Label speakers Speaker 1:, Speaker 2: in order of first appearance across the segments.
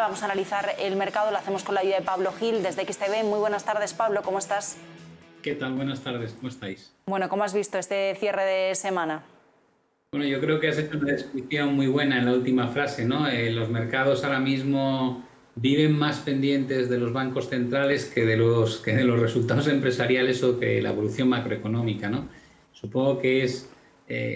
Speaker 1: Vamos a analizar el mercado, lo hacemos con la ayuda de Pablo Gil desde XTB. Muy buenas tardes, Pablo, ¿cómo estás?
Speaker 2: ¿Qué tal? Buenas tardes, ¿cómo estáis?
Speaker 1: Bueno, ¿cómo has visto este cierre de semana?
Speaker 2: Bueno, yo creo que has hecho una descripción muy buena en la última frase, ¿no? Los mercados ahora mismo viven más pendientes de los bancos centrales que de los resultados empresariales o que la evolución macroeconómica, ¿no? Supongo que es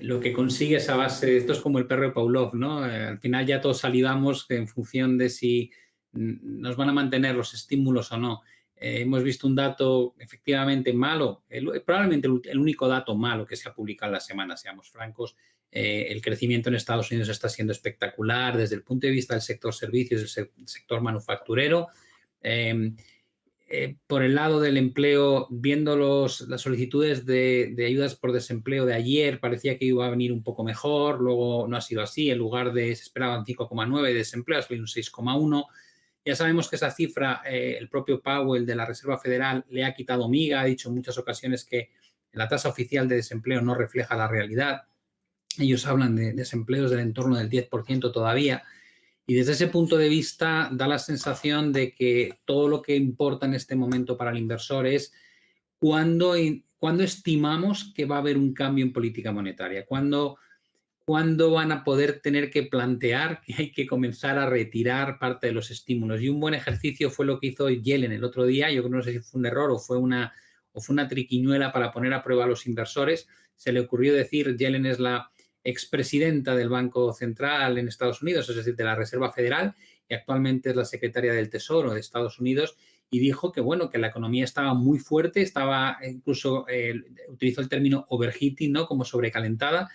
Speaker 2: lo que consigue esa base. Esto es como el perro de Pavlov, ¿no? Al final ya todos salivamos en función de si nos van a mantener los estímulos o no. Hemos visto un dato efectivamente malo, probablemente el único dato malo que se ha publicado en la semana, seamos francos. El crecimiento en Estados Unidos está siendo espectacular desde el punto de vista del sector servicios, del sector manufacturero. Por el lado del empleo, viendo las solicitudes de ayudas por desempleo de ayer, parecía que iba a venir un poco mejor, luego no ha sido así. En lugar de, se esperaban 5,9 de desempleo, ha salido un 6,1. Ya sabemos que esa cifra, el propio Powell de la Reserva Federal le ha quitado miga, ha dicho en muchas ocasiones que la tasa oficial de desempleo no refleja la realidad. Ellos hablan de desempleos del entorno del 10% todavía. Y desde ese punto de vista da la sensación de que todo lo que importa en este momento para el inversor es cuándo estimamos que va a haber un cambio en política monetaria, cuándo van a poder tener que plantear que hay que comenzar a retirar parte de los estímulos. Y un buen ejercicio fue lo que hizo Yellen el otro día. Yo no sé si fue un error o fue una triquiñuela para poner a prueba a los inversores. Se le ocurrió decir, Yellen es la expresidenta del Banco Central en Estados Unidos, es decir, de la Reserva Federal, y actualmente es la secretaria del Tesoro de Estados Unidos, y dijo que, bueno, que la economía estaba muy fuerte, incluso utilizó el término overheating, ¿no? Como sobrecalentada,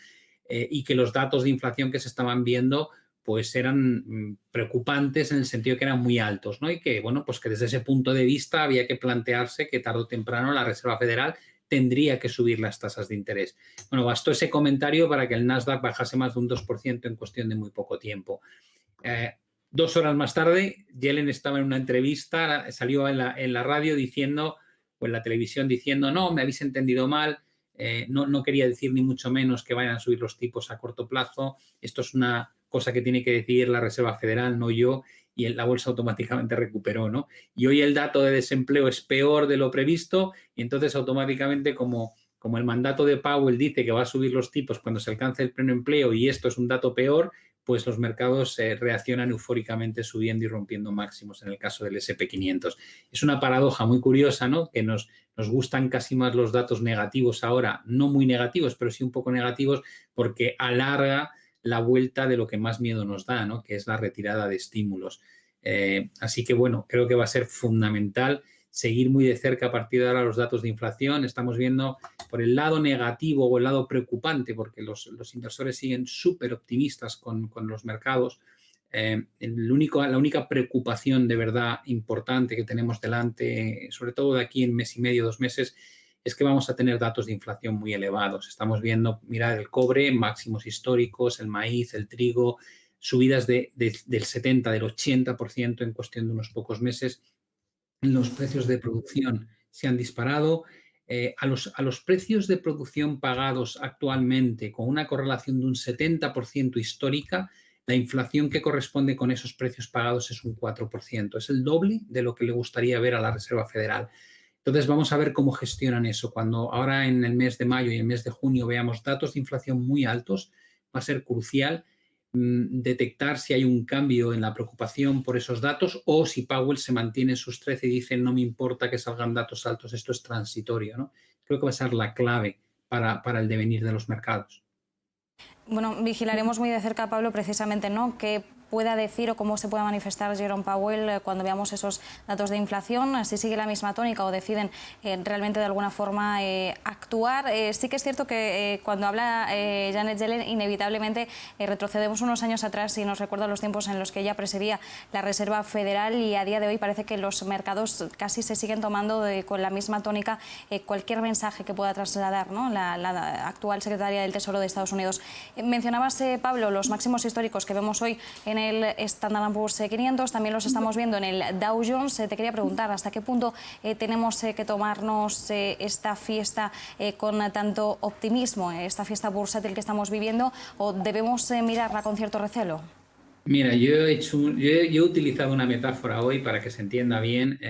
Speaker 2: y que los datos de inflación que se estaban viendo pues eran preocupantes en el sentido de que eran muy altos, ¿no? Y que, bueno, pues que desde ese punto de vista había que plantearse que tarde o temprano la Reserva Federal tendría que subir las tasas de interés. Bueno, bastó ese comentario para que el Nasdaq bajase más de un 2% en cuestión de muy poco tiempo. 2 horas más tarde, Yellen estaba en una entrevista, salió en la radio diciendo, o en la televisión diciendo, no, me habéis entendido mal, no quería decir ni mucho menos que vayan a subir los tipos a corto plazo. Esto es una cosa que tiene que decidir la Reserva Federal, no yo, y la bolsa automáticamente recuperó, ¿no? Y hoy el dato de desempleo es peor de lo previsto y entonces automáticamente como el mandato de Powell dice que va a subir los tipos cuando se alcance el pleno empleo y esto es un dato peor, pues los mercados reaccionan eufóricamente subiendo y rompiendo máximos en el caso del S&P 500. Es una paradoja muy curiosa, ¿no? Que nos gustan casi más los datos negativos ahora, no muy negativos, pero sí un poco negativos, porque alarga la vuelta de lo que más miedo nos da, ¿no? Que es la retirada de estímulos. Así que, bueno, creo que va a ser fundamental seguir muy de cerca a partir de ahora los datos de inflación. Estamos viendo por el lado negativo o el lado preocupante, porque los inversores siguen súper optimistas con los mercados. La única preocupación de verdad importante que tenemos delante, sobre todo de aquí en mes y medio, 2 meses, es que vamos a tener datos de inflación muy elevados. Estamos viendo, mirad, el cobre, máximos históricos, el maíz, el trigo, subidas del 70%, del 80% en cuestión de unos pocos meses. Los precios de producción se han disparado. A los precios de producción pagados actualmente, con una correlación de un 70% histórica, la inflación que corresponde con esos precios pagados es un 4%. Es el doble de lo que le gustaría ver a la Reserva Federal. Entonces vamos a ver cómo gestionan eso. Cuando ahora en el mes de mayo y el mes de junio veamos datos de inflación muy altos, va a ser crucial detectar si hay un cambio en la preocupación por esos datos o si Powell se mantiene en sus 13 y dice no me importa que salgan datos altos, esto es transitorio, ¿no? Creo que va a ser la clave para el devenir de los mercados.
Speaker 3: Bueno, vigilaremos muy de cerca, Pablo, precisamente, ¿no?, qué pueda decir o cómo se pueda manifestar Jerome Powell cuando veamos esos datos de inflación, si sigue la misma tónica o deciden realmente de alguna forma actuar. Sí que es cierto que cuando habla Janet Yellen, inevitablemente retrocedemos unos años atrás y nos recuerda los tiempos en los que ella presidía la Reserva Federal, y a día de hoy parece que los mercados casi se siguen tomando con la misma tónica cualquier mensaje que pueda trasladar, ¿no?, la actual secretaria del Tesoro de Estados Unidos. Mencionabas, Pablo, los máximos históricos que vemos hoy en el Standard & Poor's 500, también los estamos viendo en el Dow Jones. Te quería preguntar, ¿hasta qué punto tenemos que tomarnos esta fiesta con tanto optimismo, esta fiesta bursátil que estamos viviendo, o debemos mirarla con cierto recelo?
Speaker 2: Mira, yo he utilizado una metáfora hoy para que se entienda bien,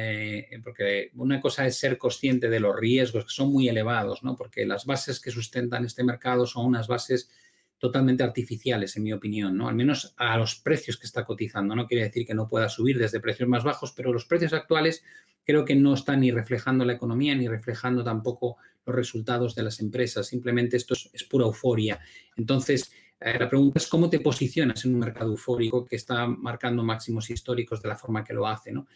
Speaker 2: porque una cosa es ser consciente de los riesgos que son muy elevados, ¿no? Porque las bases que sustentan este mercado son unas bases totalmente artificiales, en mi opinión, ¿no? Al menos a los precios que está cotizando. No quiere decir que no pueda subir desde precios más bajos, pero los precios actuales creo que no están ni reflejando la economía ni reflejando tampoco los resultados de las empresas. Simplemente esto es pura euforia. Entonces, la pregunta es cómo te posicionas en un mercado eufórico que está marcando máximos históricos de la forma que lo hace, ¿no?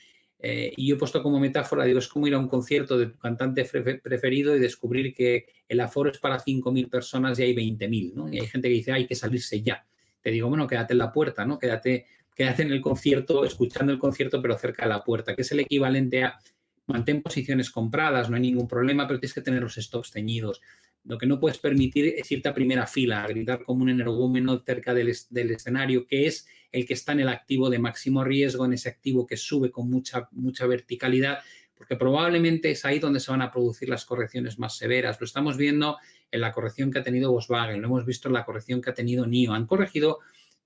Speaker 2: Y yo he puesto como metáfora, digo, es como ir a un concierto de tu cantante preferido y descubrir que el aforo es para 5.000 personas y hay 20.000, ¿no? Y hay gente que dice, hay que salirse ya. Te digo, bueno, quédate en la puerta, ¿no? Quédate en el concierto, escuchando el concierto, pero cerca de la puerta, que es el equivalente a mantén posiciones compradas, no hay ningún problema, pero tienes que tener los stocks ceñidos. Lo que no puedes permitir es irte a primera fila, a gritar como un energúmeno cerca del escenario, que es el que está en el activo de máximo riesgo, en ese activo que sube con mucha verticalidad, porque probablemente es ahí donde se van a producir las correcciones más severas. Lo estamos viendo en la corrección que ha tenido Volkswagen, lo hemos visto en la corrección que ha tenido NIO. Han corregido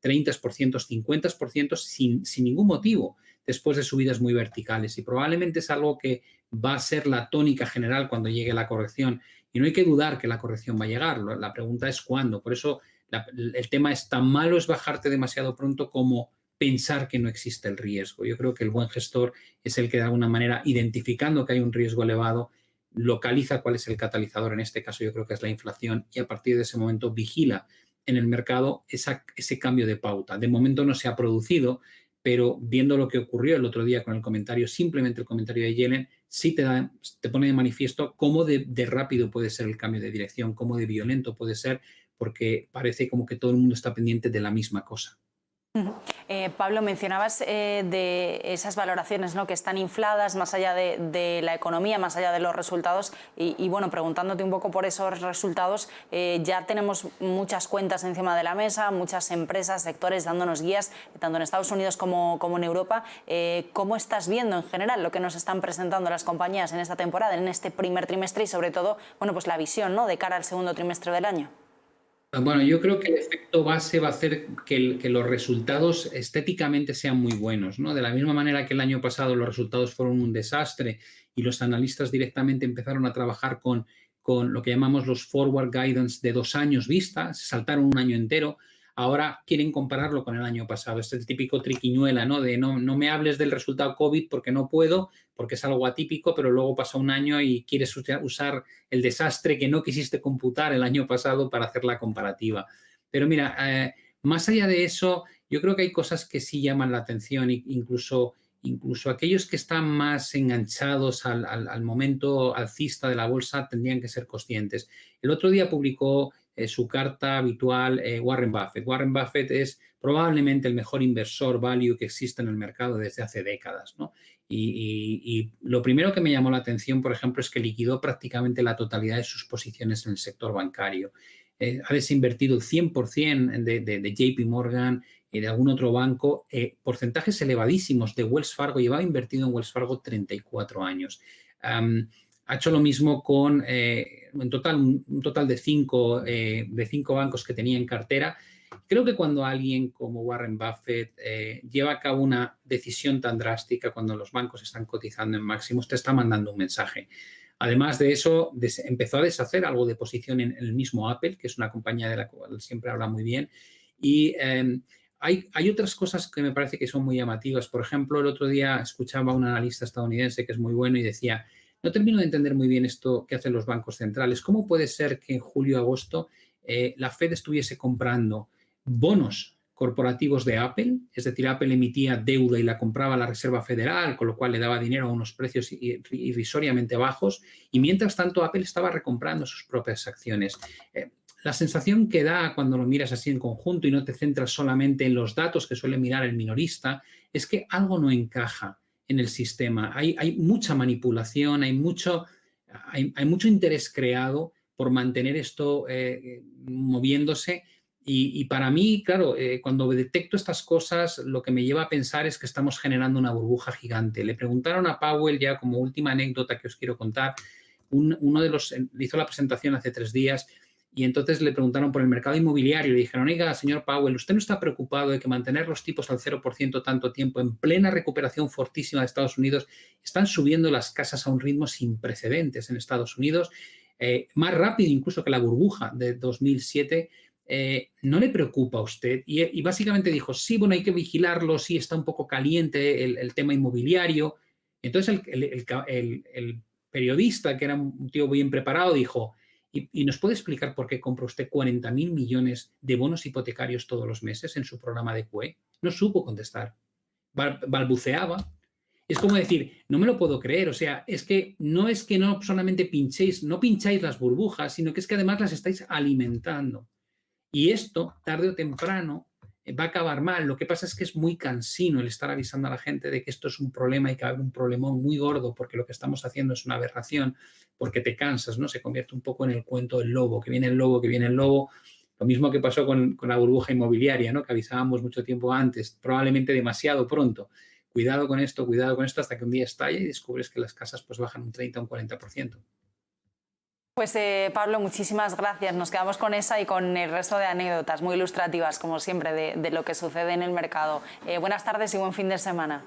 Speaker 2: 30%, 50% sin ningún motivo, después de subidas muy verticales. Y probablemente es algo que va a ser la tónica general cuando llegue la corrección. Y no hay que dudar que la corrección va a llegar. La pregunta es cuándo. Por eso el tema es tan malo es bajarte demasiado pronto como pensar que no existe el riesgo. Yo creo que el buen gestor es el que de alguna manera, identificando que hay un riesgo elevado, localiza cuál es el catalizador. En este caso yo creo que es la inflación y a partir de ese momento vigila en el mercado ese cambio de pauta. De momento no se ha producido, pero viendo lo que ocurrió el otro día con el comentario, simplemente el comentario de Yellen, sí te pone de manifiesto cómo de rápido puede ser el cambio de dirección, cómo de violento puede ser, porque parece como que todo el mundo está pendiente de la misma cosa.
Speaker 1: Pablo, mencionabas de esas valoraciones, ¿no?, que están infladas más allá de la economía, más allá de los resultados y bueno, preguntándote un poco por esos resultados, ya tenemos muchas cuentas encima de la mesa, muchas empresas, sectores dándonos guías, tanto en Estados Unidos como en Europa. ¿Cómo estás viendo en general lo que nos están presentando las compañías en esta temporada, en este primer trimestre y sobre todo, bueno, pues la visión, ¿no?, de cara al segundo trimestre del año?
Speaker 2: Bueno, yo creo que el efecto base va a hacer que los resultados estéticamente sean muy buenos, ¿no? De la misma manera que el año pasado los resultados fueron un desastre y los analistas directamente empezaron a trabajar con lo que llamamos los forward guidance de 2 años vista, se saltaron un año entero, ahora quieren compararlo con el año pasado. Este es el típico triquiñuela, ¿no? De no me hables del resultado COVID porque no puedo, porque es algo atípico, pero luego pasa un año y quieres usar el desastre que no quisiste computar el año pasado para hacer la comparativa. Pero mira, más allá de eso, yo creo que hay cosas que sí llaman la atención, incluso aquellos que están más enganchados al momento alcista de la bolsa tendrían que ser conscientes. El otro día publicó su carta habitual Warren Buffett. Warren Buffett es probablemente el mejor inversor value que existe en el mercado desde hace décadas, ¿no? Y lo primero que me llamó la atención, por ejemplo, es que liquidó prácticamente la totalidad de sus posiciones en el sector bancario. Ha desinvertido el 100% de JP Morgan y de algún otro banco, porcentajes elevadísimos de Wells Fargo. Llevaba invertido en Wells Fargo 34 años. Ha hecho lo mismo con un total de 5 bancos que tenía en cartera. Creo que cuando alguien como Warren Buffett lleva a cabo una decisión tan drástica, cuando los bancos están cotizando en máximos, te está mandando un mensaje. Además de eso, empezó a deshacer algo de posición en el mismo Apple, que es una compañía de la cual siempre habla muy bien. Y hay otras cosas que me parece que son muy llamativas. Por ejemplo, el otro día escuchaba a un analista estadounidense que es muy bueno y decía, no termino de entender muy bien esto que hacen los bancos centrales. ¿Cómo puede ser que en julio, agosto, la Fed estuviese comprando bonos corporativos de Apple? Es decir, Apple emitía deuda y la compraba la Reserva Federal, con lo cual le daba dinero a unos precios irrisoriamente bajos, y mientras tanto Apple estaba recomprando sus propias acciones. La sensación que da cuando lo miras así en conjunto y no te centras solamente en los datos que suele mirar el minorista, es que algo no encaja en el sistema. Hay mucha manipulación, hay mucho interés creado por mantener esto moviéndose. Y para mí, claro, cuando detecto estas cosas, lo que me lleva a pensar es que estamos generando una burbuja gigante. Le preguntaron a Powell, ya como última anécdota que os quiero contar, le hizo la presentación hace 3 días y entonces le preguntaron por el mercado inmobiliario y le dijeron, oiga, señor Powell, ¿usted no está preocupado de que mantener los tipos al 0% tanto tiempo en plena recuperación fortísima de Estados Unidos? Están subiendo las casas a un ritmo sin precedentes en Estados Unidos, más rápido incluso que la burbuja de 2007. ¿No le preocupa a usted? Y básicamente dijo, sí, bueno, hay que vigilarlo, sí, está un poco caliente el tema inmobiliario. Entonces el periodista, que era un tío bien preparado, dijo, ¿y nos puede explicar por qué compra usted 40.000 millones de bonos hipotecarios todos los meses en su programa de QE? No supo contestar. Balbuceaba. Es como decir, no me lo puedo creer. O sea, es que no solamente no pincháis las burbujas, sino que es que además las estáis alimentando. Y esto, tarde o temprano, va a acabar mal. Lo que pasa es que es muy cansino el estar avisando a la gente de que esto es un problema y que va a haber un problemón muy gordo porque lo que estamos haciendo es una aberración, porque te cansas, ¿no? Se convierte un poco en el cuento del lobo, que viene el lobo, que viene el lobo. Lo mismo que pasó con la burbuja inmobiliaria, ¿no? Que avisábamos mucho tiempo antes, probablemente demasiado pronto. Cuidado con esto, hasta que un día estalla y descubres que las casas pues bajan un 30 o un 40%.
Speaker 1: Pues Pablo, muchísimas gracias. Nos quedamos con esa y con el resto de anécdotas muy ilustrativas, como siempre, de lo que sucede en el mercado. Buenas tardes y buen fin de semana.